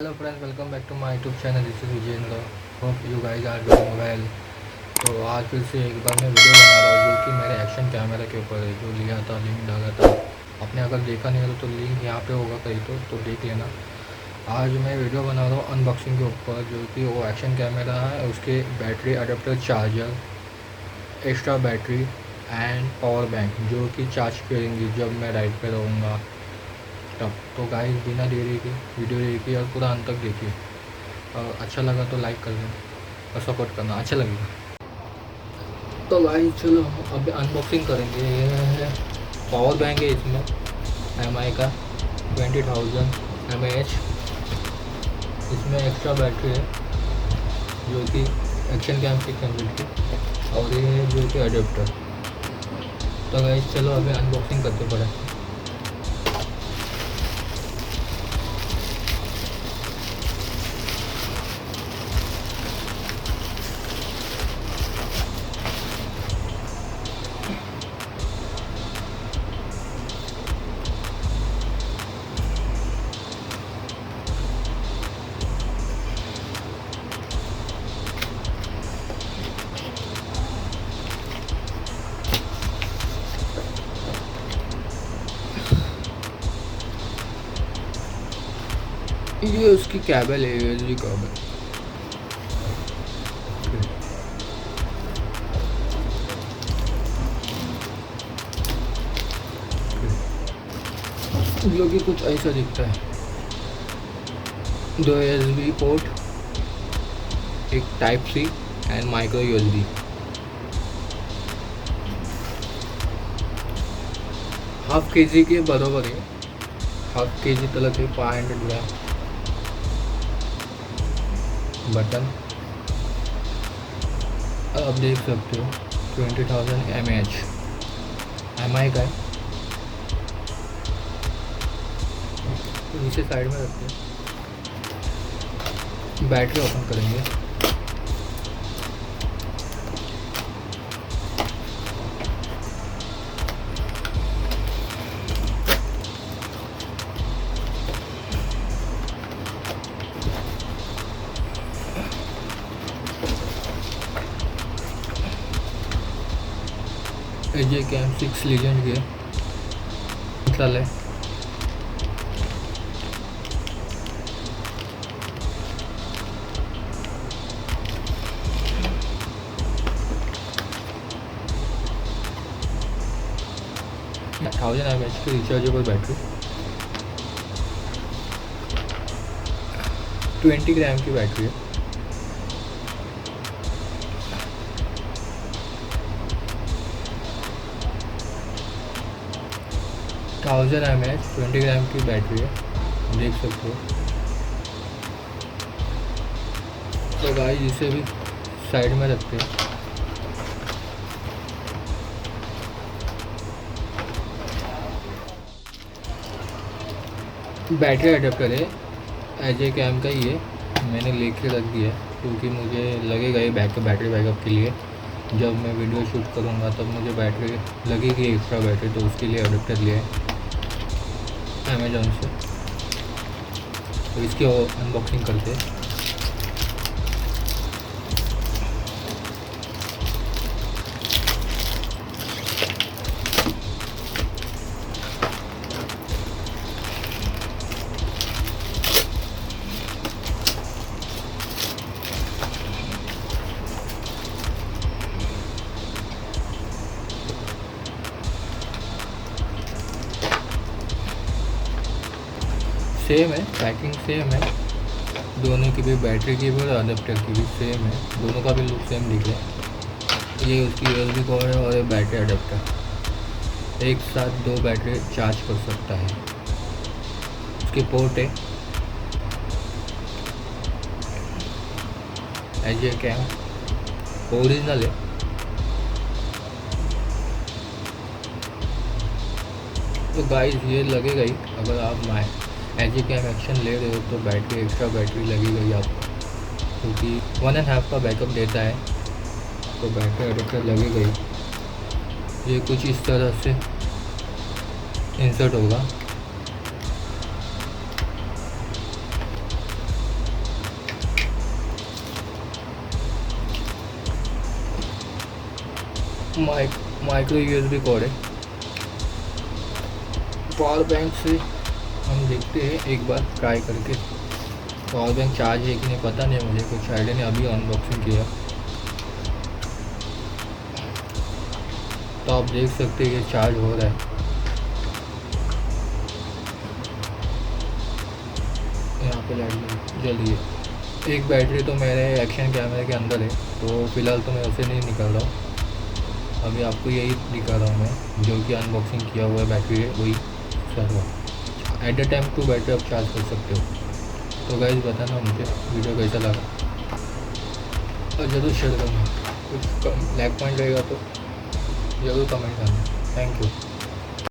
Hello friends, welcome back to my YouTube channel. This is Vijendra. Hope you guys are doing well. तो आज फिर से एक बार मैं वीडियो बना रहा हूँ जो कि मेरे एक्शन कैमरा के ऊपर है, जो लिया था, लिंक डाला था। आपने अगर देखा नहीं हो तो लिंक यहाँ पे होगा कहीं तो देख लेना। आज मैं वीडियो बना रहा हूँ अनबॉक्सिंग के ऊपर, जो कि वो एक्शन कैमरा है, उसके battery adapter, charger, extra battery and power bank, जो कि चार्ज करेंगी जब मैं राइड पे रहूँगा तब। तो गाइस, बिना देरी के वीडियो देखिए और पूरा अंत तक देखिए। और अच्छा लगा तो लाइक कर देना और सपोर्ट करना, अच्छा लगेगा। तो गाइस चलो अब अनबॉक्सिंग करेंगे। ये है पावर बैंक है, इसमें एम का 20,000 mAh। इसमें एक्स्ट्रा बैटरी है जो कि एक्शन कैम की कैपेसिटी, और ये है जो कि अडेप्टर। तो गाइस चलो अभी अनबॉक्सिंग करते पड़े। ये उसकी केबल है, यूएसबी केबल। जो कि कुछ ऐसा दिखता है। 2 USB पोर्ट, एक type C and micro USB। Half के जी के बराबर है, हाफ के जी तलक है, 500 ग्राम। बटन आप देख सकते हो, 20,000 mAh MI का है। तो नीचे साइड में रखते हैं। बैटरी ओपन करेंगे। AJ Cam 6 लीजेंड के साल है। थाउजेंड mAh की रिचार्जेबल बैटरी, 20 ग्राम की बैटरी है। थाउजेंड mAh 20 ग्राम की बैटरी है, देख सकते हो। तो गाइस इसे भी साइड में रखते हैं। बैटरी अडेप्टर है, एजे कैम का ही है। मैंने लेके रख दिया क्योंकि मुझे लगेगा ये बैटरी बैकअप के लिए। जब मैं वीडियो शूट करूँगा तब मुझे बैटरी लगेगी, एक्स्ट्रा बैटरी, तो उसके लिए अडेप्टर लिया है अमेजोन से। तो इसकी अनबॉक्सिंग करते हैं। सेम है, पैकिंग सेम है, दोनों की भी, बैटरी की भी और अडेप्टर की भी सेम है। दोनों का भी लुक सेम दिख रहा है। ये उसकी यूएसबी कॉर्ड है और ये बैटरी अडेप्टर, एक साथ 2 बैटरी चार्ज कर सकता है। उसकी पोर्ट है एजे कैम, ओरिजिनल है। तो गाइस ये लगेगा ही, अगर आप एजे कैम एक्शन ले रहे हो तो बैटरी, एक्स्ट्रा बैटरी लगेगा ही आपको, क्योंकि 1.5 का बैकअप देता है। तो बैटरी अडेप्टर लगेगा ही। ये कुछ इस तरह से इंसर्ट होगा। माइक्रो यूएसबी कोड है। पावर बैंक से हम देखते हैं एक बार ट्राई करके। पावर बैंक चार्ज है कि नहीं पता नहीं, मुझे कुछ आइडिया नहीं, अभी अनबॉक्सिंग किया। तो आप देख सकते हैं ये चार्ज हो रहा है। यहाँ पे लाइट जल रही है। एक बैटरी तो मेरे एक्शन कैमरे के अंदर है, तो फ़िलहाल तो मैं उसे नहीं निकाल रहा हूँ। अभी आपको यही दिखा रहा हूँ मैं, जो कि अनबॉक्सिंग किया हुआ बैटरी है वही चल रहा। एट द टाइम 2 बैटरी आप चार्ज कर सकते हो। तो गाइस बताना मुझे वीडियो कैसा लगा, और ज़रूर शेयर करना। कुछ लैग पॉइंट रहेगा तो ज़रूर कमेंट करना। Thank you.